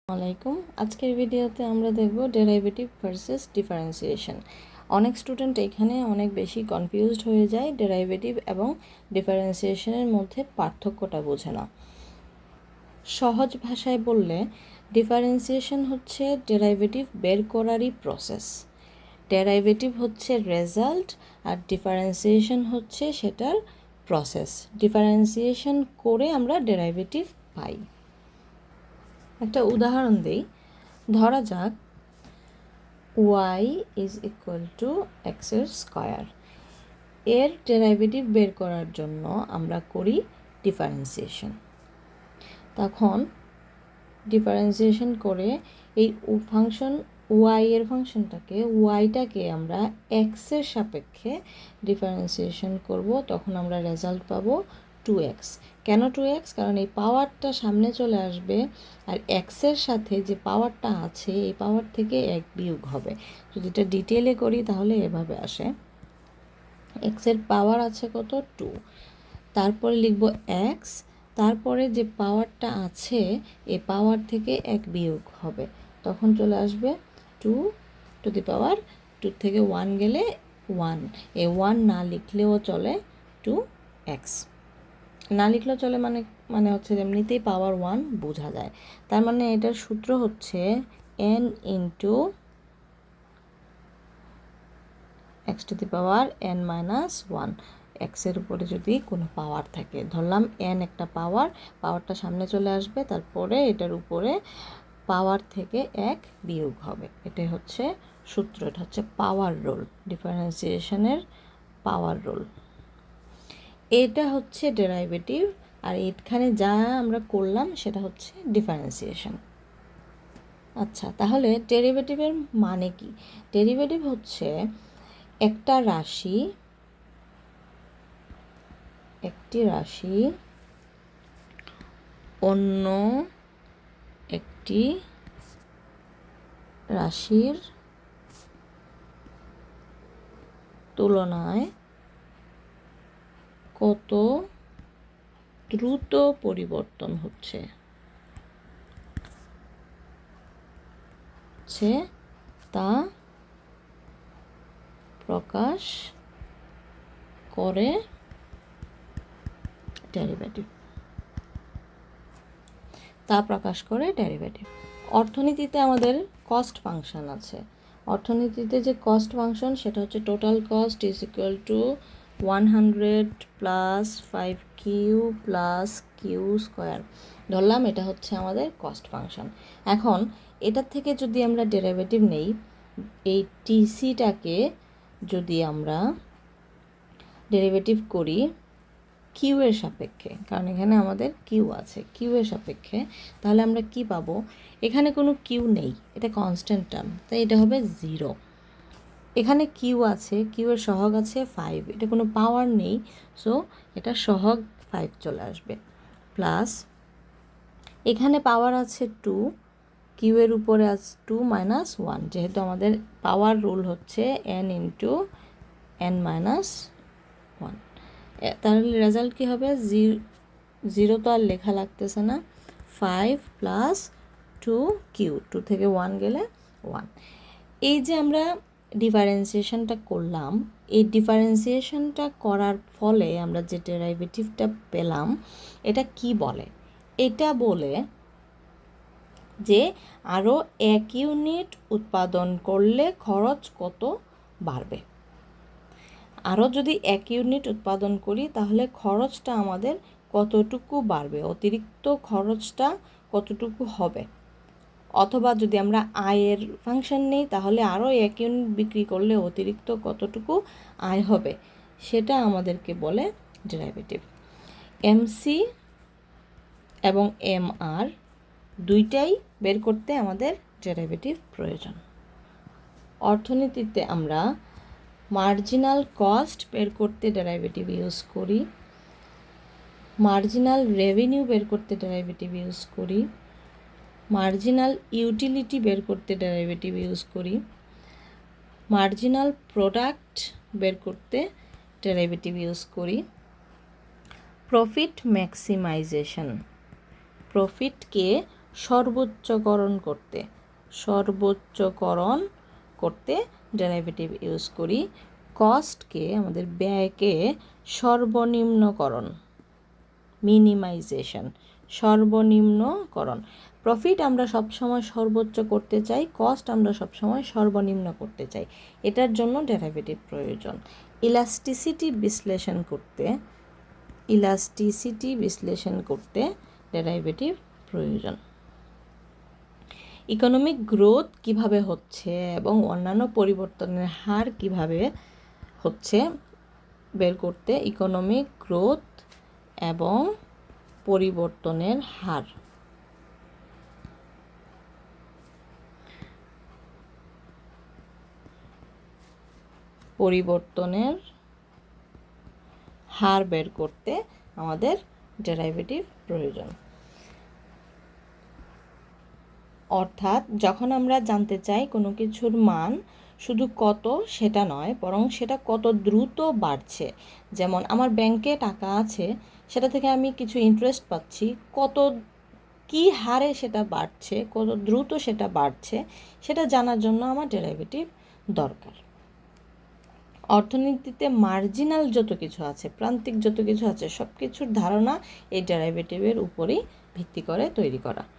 আসসালামাইকুম। আজকের ভিডিওতে আমরা দেখব ডেরাইভেটিভ ভার্সেস ডিফারেন্সিয়েশন। অনেক স্টুডেন্ট এখানে অনেক বেশি কনফিউজড হয়ে যায়, ডেরাইভেটিভ এবং ডিফারেন্সিয়েশনের মধ্যে পার্থক্যটা বোঝে না। সহজ ভাষায় বললে ডিফারেন্সিয়েশন হচ্ছে ডেরাইভেটিভ বের করারই প্রসেস, ডেরাইভেটিভ হচ্ছে রেজাল্ট, আর ডিফারেন্সিয়েশন হচ্ছে সেটার প্রসেস। ডিফারেন্সিয়েশন করে আমরা ডেরাইভেটিভ পাই। একটা উদাহরণ দিই, ধরা যাক y ইজ ইকুয়াল টু এক্সের স্কয়ার। এর ডেরাইভেটিভ বের করার জন্য আমরা করি ডিফারেন্সিয়েশন। তখন ডিফারেন্সিয়েশন করে এই ফাংশন y এর ফাংশনটাকে আমরা এক্সের সাপেক্ষে ডিফারেন্সিয়েশন করব, তখন আমরা রেজাল্ট পাবো 2x। কেন 2x? কারণ এই পাওয়ারটা সামনে চলে আসবে, আর এক্সের সাথে যে পাওয়ারটা আছে এই পাওয়ার থেকে 1 বিয়োগ হবে। যদি এটা ডিটেলে করি তাহলে এভাবে আসে, এক্সের পাওয়ার আছে কত? 2, তারপরে লিখব x, তারপরে যে পাওয়ারটা আছে এই পাওয়ার থেকে 1 বিয়োগ হবে, তখন চলে আসবে 2 টু দি পাওয়ার 2 থেকে 1 গেলে 1। এই 1 না লিখলেও চলে, 2x না লিখলেও চলে, মানে হচ্ছে এমনিতেই পাওয়ার 1 বোঝা যায়। তার মানে এটার সূত্র হচ্ছে n into x to the power n minus 1। এক্সের উপরে যদি কোনো পাওয়ার থাকে, ধরলাম n একটা পাওয়ারটা সামনে চলে আসবে, তারপরে এটার উপরে পাওয়ার থেকে 1 বিয়োগ হবে। এটাই হচ্ছে সূত্র, এটা হচ্ছে পাওয়ার রুল, ডিফারেন্সিয়েশনের পাওয়ার রুল। এটা হচ্ছে ডেরাইভেটিভ, আর এখানে যা আমরা করলাম সেটা হচ্ছে ডিফারেন্সিয়েশন। আচ্ছা, তাহলে ডেরিভেটিভের মানে কি? ডেরিভেটিভ হচ্ছে একটি রাশি অন্য একটি রাশির তুলনায় কত দ্রুত পরিবর্তন হচ্ছে তা প্রকাশ করে ডেরিভেটিভ। অর্থনীতিতে আমাদের কস্ট ফাংশন আছে। অর্থনীতিতে যে কস্ট ফাংশন সেটা হচ্ছে total cost is equal to 100 plus 5q plus q square. ধরলাম এটা হচ্ছে আমাদের কস্ট ফাংশন। এখন এটার থেকে যদি আমরা ডেরিভেটিভ নেই, এই টিসিটাকে যদি আমরা ডেরিভেটিভ করি কিউ এর সাপেক্ষে, কারণ এখানে আমাদের কিউ আছে, কিউ এর সাপেক্ষে, তাহলে আমরা কি পাবো? এখানে কোনো কিউ নেই, এটা কনস্ট্যান্ট টার্ম, তাই এটা হবে 0। এখানে কিউ আছে, কিউ এর সহগ আছে 5, এটা কোনো পাওয়ার নেই, সো এটা সহগ 5 চলে আসবে। প্লাস এখানে পাওয়ার আছে 2, কিউ এর উপরে আছে 2 মাইনাস 1, যেহেতু আমাদের পাওয়ার রুল হচ্ছে n ইন্টু n মাইনাস 1। তাহলে রেজাল্ট কী হবে? 0 তো আর লেখা লাগতেছে না, 5 প্লাস 2q, 2 থেকে 1 গেলে 1। এই যে আমরা ডিফারেন্সিয়েশনটা করলাম, এই ডিফারেন্সিয়েশনটা করার ফলে আমরা যে ডেরাইভেটিভটা পেলাম, এটা কি বলে? এটা বলে যে আরও 1 ইউনিট উৎপাদন করলে খরচ কত বাড়বে। আরও যদি 1 ইউনিট উৎপাদন করি তাহলে খরচটা আমাদের কতটুকু বাড়বে, অতিরিক্ত খরচটা কতটুকু হবে। অথবা যদি আমরা আয়ের ফাংশন নেই, তাহলে আরও 1 ইউনিট বিক্রি করলে অতিরিক্ত কতটুকু আয় হবে, সেটা আমাদেরকে বলে ডেরাইভেটিভ। এমসি এবং এমআর দুইটাই বের করতে আমাদের ডেরাইভেটিভ প্রয়োজন। অর্থনীতিতে আমরা মার্জিনাল কস্ট বের করতে ডেরাইভেটিভ ইউজ করি, মার্জিনাল রেভিনিউ বের করতে ডেরাইভেটিভ ইউজ করি, মার্জিনাল ইউটিলিটি বের করতে ডেরাইভেটিভ ইউজ করি, মার্জিনাল প্রোডাক্ট বের করতে ডেরাইভেটিভ ইউজ করি, প্রফিট ম্যাক্সিমাইজেশন, প্রফিটকে সর্বোচ্চকরণ করতে ডেরিভেটিভ ইউজ করি। কস্টকে, আমাদের ব্যয়কে সর্বনিম্নকরণ, মিনিমাইজেশন, সর্বনিম্নকরণ। প্রফিট আমরা সবসময় সর্বোচ্চ করতে চাই, কস্ট আমরা সবসময় সর্বনিম্ন করতে চাই। এটার জন্য ডেরিভেটিভ প্রয়োজন। ইলাস্টিসিটি বিশ্লেষণ করতে ডেরিভেটিভ প্রয়োজন। ইকোনমিক গ্রোথ কিভাবে হচ্ছে এবং অন্যান্য পরিবর্তনের হার কিভাবে হচ্ছে বের করতে ইকোনমিক গ্রোথ এবং পরিবর্তনের হার। বের করতে আমাদের ডেরিভেটিভ প্রয়োজন। অর্থাৎ যখন আমরা জানতে চাই কোনো কিছুর মান শুধু কত সেটা নয়, বরং সেটা কত দ্রুত বাড়ছে। যেমন আমার ব্যাংকে টাকা আছে, সেটা থেকে আমি কিছু ইন্টারেস্ট পাচ্ছি, কী হারে সেটা বাড়ছে, কত দ্রুত সেটা বাড়ছে, সেটা জানার জন্য আমার ডেরিভেটিভ দরকার। অর্থনীতিতে মার্জিনাল যত কিছু আছে, প্রান্তিক যত কিছু আছে, সব কিছুর ধারণা এই ডেরিভেটিভের উপরেই ভিত্তি করে তৈরি করা।